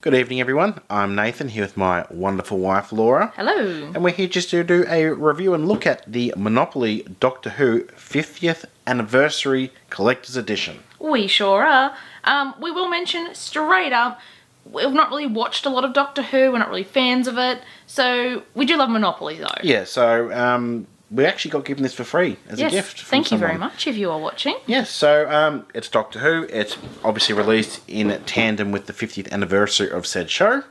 Good evening, everyone. I'm Nathan here with my wonderful wife, Laura. Hello. And we're here just to do a review and look at the Monopoly Doctor Who 50th Anniversary Collector's Edition. We sure are. We will mention straight up, we've not really watched a lot of Doctor Who, we're not really fans of it, so we do love Monopoly though. Yeah, so we actually got given this for free as a gift. Thank you very much if you are watching. Yes, so it's Doctor Who. It's obviously released in tandem with the 50th anniversary of said show.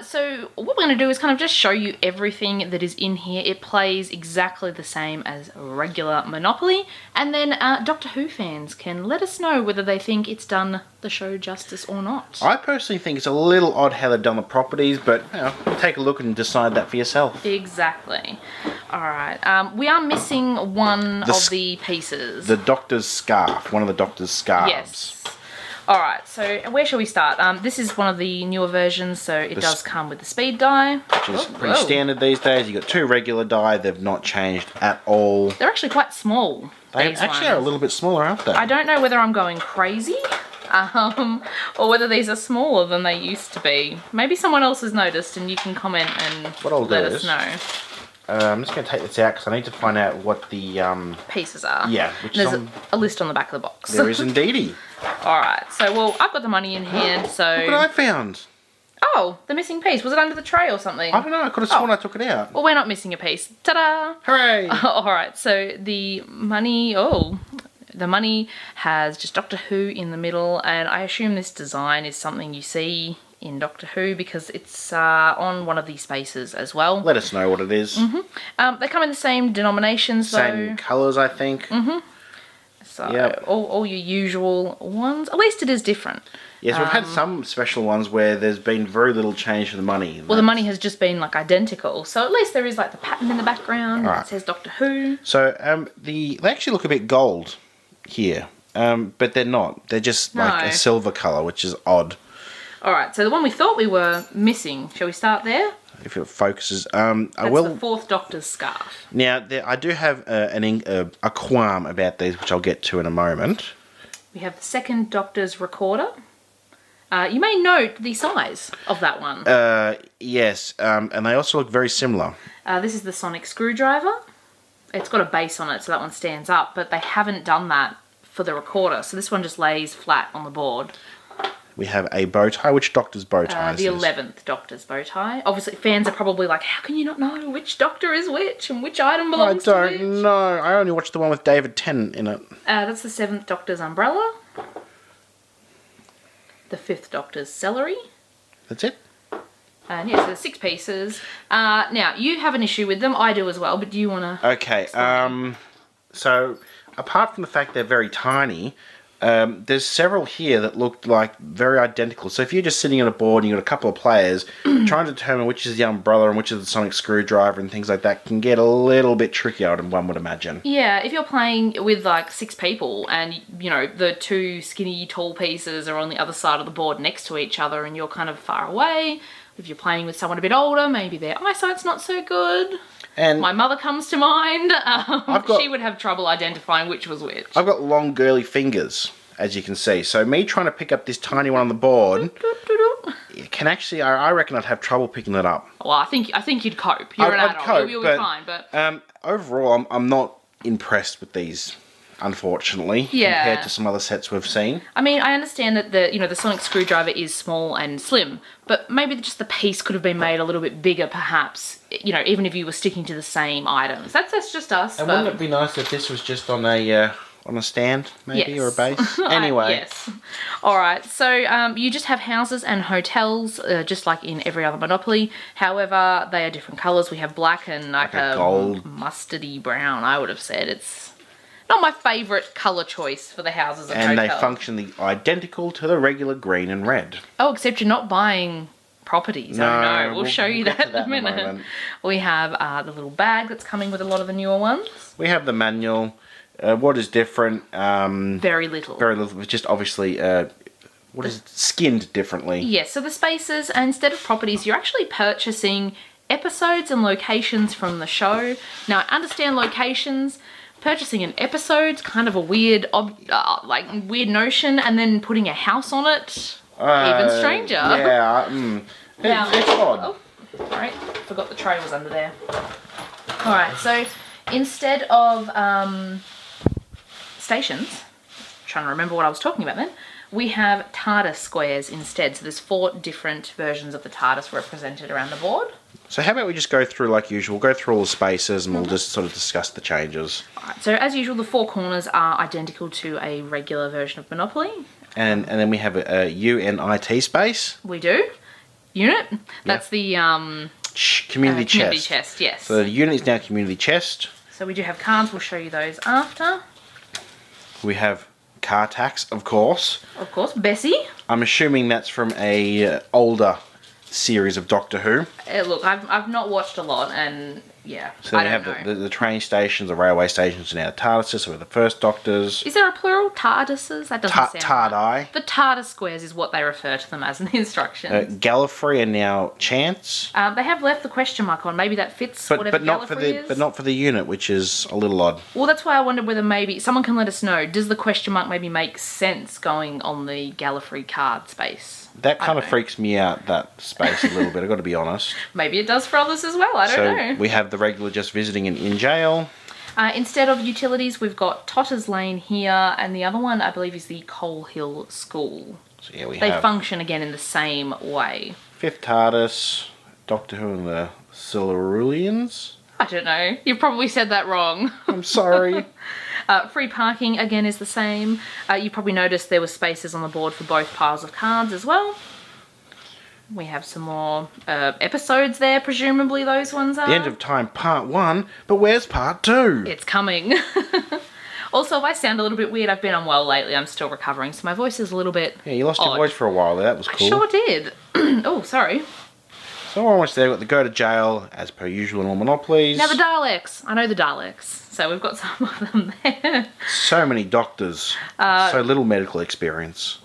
So what we're going to do is kind of just show you everything that is in here. It plays exactly the same as regular Monopoly, and then Doctor Who fans can let us know whether they think it's done the show justice or not. I personally think it's a little odd how they've done the properties, but take a look and decide that for yourself. Exactly. Alright, we are missing one of the pieces. The Doctor's scarf, one of the Doctor's scarves. Yes. Alright, so where shall we start? This is one of the newer versions, so it does come with the speed die. Which is pretty standard these days. You've got two regular die, they've not changed at all. They're actually quite small. They actually are a little bit smaller, aren't they? I don't know whether I'm going crazy, or whether these are smaller than they used to be. Maybe someone else has noticed and you can comment and let us know. I'm just going to take this out because I need to find out what the pieces are. Yeah, there's a list on the back of the box. There is indeedy. Alright, so I've got the money in hand, so... Look what I found. Oh, the missing piece. Was it under the tray or something? I don't know, I could have sworn I took it out. Well, we're not missing a piece. Ta-da! Hooray! Alright, so the money... The money has just Doctor Who in the middle, and I assume this design is something you see in Doctor Who because it's on one of these spaces as well. Let us know what it is. They come in the same denominations, though. Same colours, I think. So all your usual ones. At least it is different. Yes, we've had some special ones where there's been very little change to the money. Well, the money has just been like identical, so at least there is like the pattern in the background that says Doctor Who. So they actually look a bit gold here, but they're not. They're just like a silver colour, which is odd. Alright, so the one we thought we were missing, shall we start there? If it focuses, That's the fourth Doctor's scarf. Now, I do have a qualm about these, which I'll get to in a moment. We have the second Doctor's recorder. You may note the size of that one. Yes, and they also look very similar. This is the sonic screwdriver. It's got a base on it, so that one stands up, but they haven't done that for the recorder, so this one just lays flat on the board. We have a bow tie. Which Doctor's bow tie is the this? 11th Doctor's bow tie. Obviously, fans are probably like, how can you not know which Doctor is which and which item belongs to which? I don't know. I only watched the one with David Tennant in it. That's the 7th Doctor's umbrella. The 5th Doctor's celery. That's it? And yes, there's 6 pieces. Now, you have an issue with them. I do as well, but do you want to... Okay, so apart from the fact they're very tiny... there's several here that look like very identical. So if you're just sitting on a board and you've got a couple of players, trying to determine which is the umbrella and which is the sonic screwdriver and things like that can get a little bit trickier than one would imagine. Yeah, if you're playing with like 6 people and, you know, the 2 skinny tall pieces are on the other side of the board next to each other and you're kind of far away. If you're playing with someone a bit older, maybe their eyesight's not so good. And my mother comes to mind. She would have trouble identifying which was which. I've got long, girly fingers, as you can see. So me trying to pick up this tiny one on the board can actually, I reckon I'd have trouble picking it up. Well, I think you'd cope. You're an adult. You'll be fine. But overall, I'm not impressed with these, unfortunately, compared to some other sets we've seen. I mean, I understand that the sonic screwdriver is small and slim, but maybe just the piece could have been made a little bit bigger, perhaps. You know, even if you were sticking to the same items. That's just us. And wouldn't it be nice if this was just on a stand, maybe, or a base? Anyway. Yes. Alright, so you just have houses and hotels, just like in every other Monopoly. However, they are different colours. We have black and like a gold, mustardy brown, I would have said. It's not my favourite colour choice for the houses and hotels. And they function identical to the regular green and red. Oh, except you're not buying properties. No, we'll show you that in a minute. We have the little bag that's coming with a lot of the newer ones. We have the manual. What is different? Very little. Very little. It's just obviously, skinned differently. Yes, so the spaces, instead of properties, you're actually purchasing episodes and locations from the show. Now, I understand locations. Purchasing an episode's kind of a weird, weird notion, and then putting a house on it. Even stranger. Yeah. Now, It's odd. Oh, sorry, forgot the tray was under there. All right, so instead of stations, trying to remember what I was talking about then, we have Tardis Squares instead. So there's 4 different versions of the TARDIS represented around the board. So how about we just go through like usual, go through all the spaces and we'll just sort of discuss the changes. All right, so as usual, the 4 corners are identical to a regular version of Monopoly. And then we have a UNIT space. We do. Unit. That's the Community chest. community chest, yes. So the unit is now community chest. So we do have cards. We'll show you those after. We have car tax, of course. Of course, Bessie. I'm assuming that's from a older series of Doctor Who. Look, I've not watched a lot, and yeah, So I they don't have know. the train stations, the railway stations, and now the TARDISes, so the first Doctors. Is there a plural? TARDISes? That doesn't sound right. Tardai. The Tardis Squares is what they refer to them as in the instructions. Gallifrey and now Chance. They have left the question mark on. Maybe that fits whatever But not for Gallifrey is. but not for the unit, which is a little odd. Well, that's why I wondered whether maybe someone can let us know. Does the question mark maybe make sense going on the Gallifrey card space? That I kind of don't know. freaks me out, that space, a little bit, I've got to be honest. Maybe it does for others as well. I don't know. We have the regular just visiting and in jail. Instead of utilities, we've got Totters Lane here, and the other one, I believe, is the Coal Hill School. So yeah, we They have function again in the same way. fifth TARDIS, Doctor Who and the Silurians. I don't know. You've probably said that wrong. I'm sorry. Free parking, again, is the same. You probably noticed there were spaces on the board for both piles of cards as well. We have some more episodes there, presumably those ones are. The End of Time Part 1, but where's Part 2? It's coming. Also, if I sound a little bit weird, I've been unwell lately. I'm still recovering, so my voice is a little bit Yeah, you lost your odd. voice for a while there, that was cool. I sure did. Oh, sorry. So we're almost there, we've got the go to jail, as per usual in all Monopolies. Now the Daleks. I know the Daleks. So we've got some of them there. So many doctors, so little medical experience.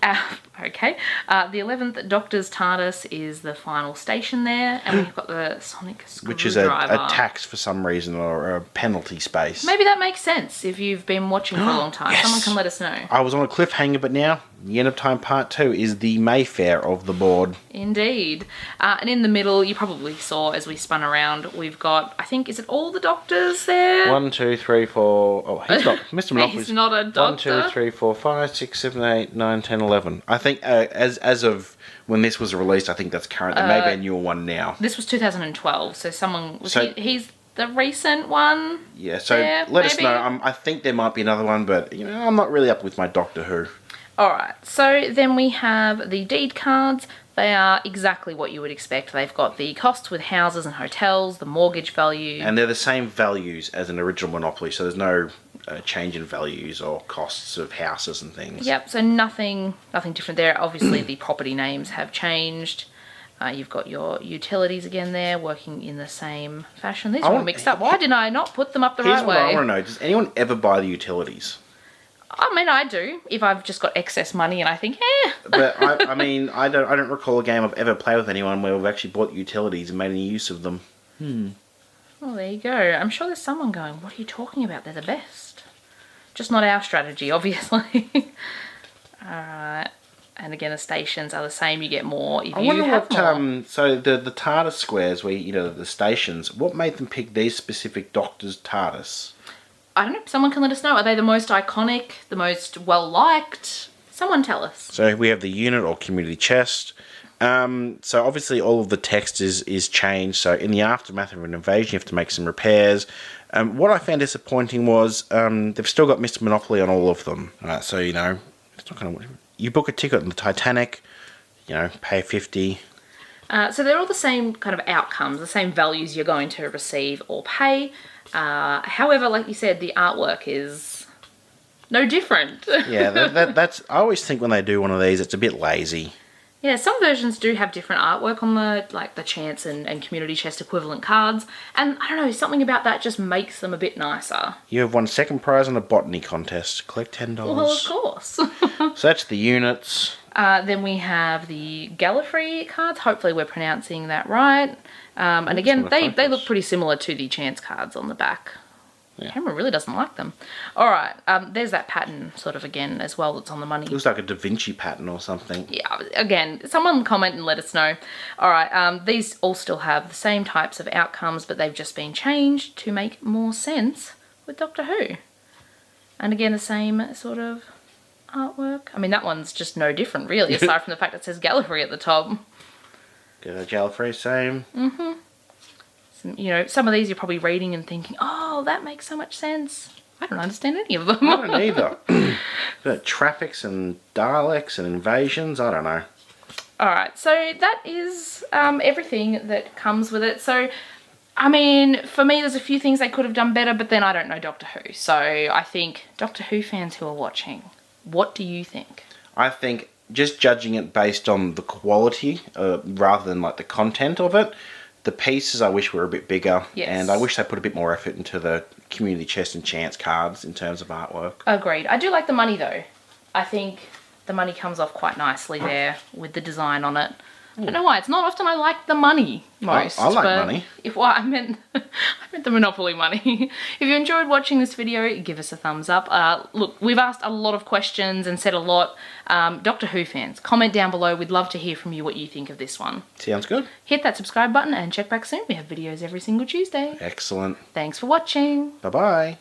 Okay. The 11th Doctor's TARDIS is the final station there. And we've got the Sonic Screwdriver. Which is a tax for some reason, or a penalty space. Maybe that makes sense if you've been watching for a long time. Yes. Someone can let us know. I was on a cliffhanger, but now, the End of Time Part 2 is the Mayfair of the board. Indeed. And in the middle, you probably saw as we spun around, we've got, I think, is it all the Doctors there? 1, 2, 3, 4. Oh, he's not. Mr. Monopoly's. He's not a doctor. 1, 2, 3, 4, 5, 6, 7, 8, 9, 10, 11. I think as of when this was released, I think that's current. There may be a newer one now. This was 2012, so someone, So- he's the recent one? Yeah, so Yeah, let us maybe. know. I think there might be another one, but I'm not really up with my Doctor Who. Alright, so then we have the deed cards. They are exactly what you would expect. They've got the costs with houses and hotels, the mortgage value. And they're the same values as an original Monopoly, so there's no change in values or costs of houses and things. Yep, so nothing different there. Obviously, the property names have changed. You've got your utilities again there, working in the same fashion. These are all mixed up. Why didn't I not put them up the Here's right what I way? want to know. Does anyone ever buy the utilities? I mean, I do, if I've just got excess money and I think, But I mean, I don't recall a game I've ever played with anyone where we've actually bought utilities and made any use of them. Well, there you go. I'm sure there's someone going, what are you talking about? They're the best. Just not our strategy, obviously. Alright. And again, the stations are the same. You get more if I you wonder have what. more. So the TARDIS squares, where the stations. What made them pick these specific Doctors' TARDIS? I don't know. Someone can let us know. Are they the most iconic? The most well-liked? Someone tell us. So we have the unit or community chest. So obviously all of the text is changed. So in the aftermath of an invasion, you have to make some repairs. What I found disappointing was they've still got Mr. Monopoly on all of them. So it's not going to. You book a ticket on the Titanic, pay 50. So they're all the same kind of outcomes, the same values you're going to receive or pay. However, like you said, the artwork is no different. Yeah, that's. I always think when they do one of these, it's a bit lazy. Yeah, some versions do have different artwork on the Chance and Community Chest equivalent cards. And I don't know, something about that just makes them a bit nicer. You have won second prize on a botany contest. Collect $10. Well, of course. So that's the units. Then we have the Gallifrey cards. Hopefully we're pronouncing that right. And again, they look pretty similar to the Chance cards on the back. Camera really doesn't like them. All right, there's that pattern sort of again as well that's on the money. Looks like a Da Vinci pattern or something. Yeah, again, someone comment and let us know. All right, these all still have the same types of outcomes, but they've just been changed to make more sense with Doctor Who. And again, the same sort of artwork. I mean, that one's just no different, really, aside from the fact that it says Gallifrey at the top. Get a Gallifrey, same. You know, some of these you're probably reading and thinking, oh, that makes so much sense. I don't understand any of them. I don't either. But traffics and Daleks and invasions, I don't know. Alright, so that is everything that comes with it. So, I mean, for me, there's a few things they could have done better, but then I don't know Doctor Who. So, I think Doctor Who fans who are watching, what do you think? I think just judging it based on the quality rather than like the content of it, the pieces I wish were a bit bigger. Yes. And I wish they put a bit more effort into the community chest and chance cards in terms of artwork. Agreed. I do like the money though. I think the money comes off quite nicely there with the design on it. I don't know why. It's not often I like the money most. I like but money. I meant the Monopoly money. If you enjoyed watching this video, give us a thumbs up. Look, we've asked a lot of questions and said a lot. Doctor Who fans, comment down below. We'd love to hear from you what you think of this one. Sounds good. Hit that subscribe button and check back soon. We have videos every single Tuesday. Excellent. Thanks for watching. Bye-bye.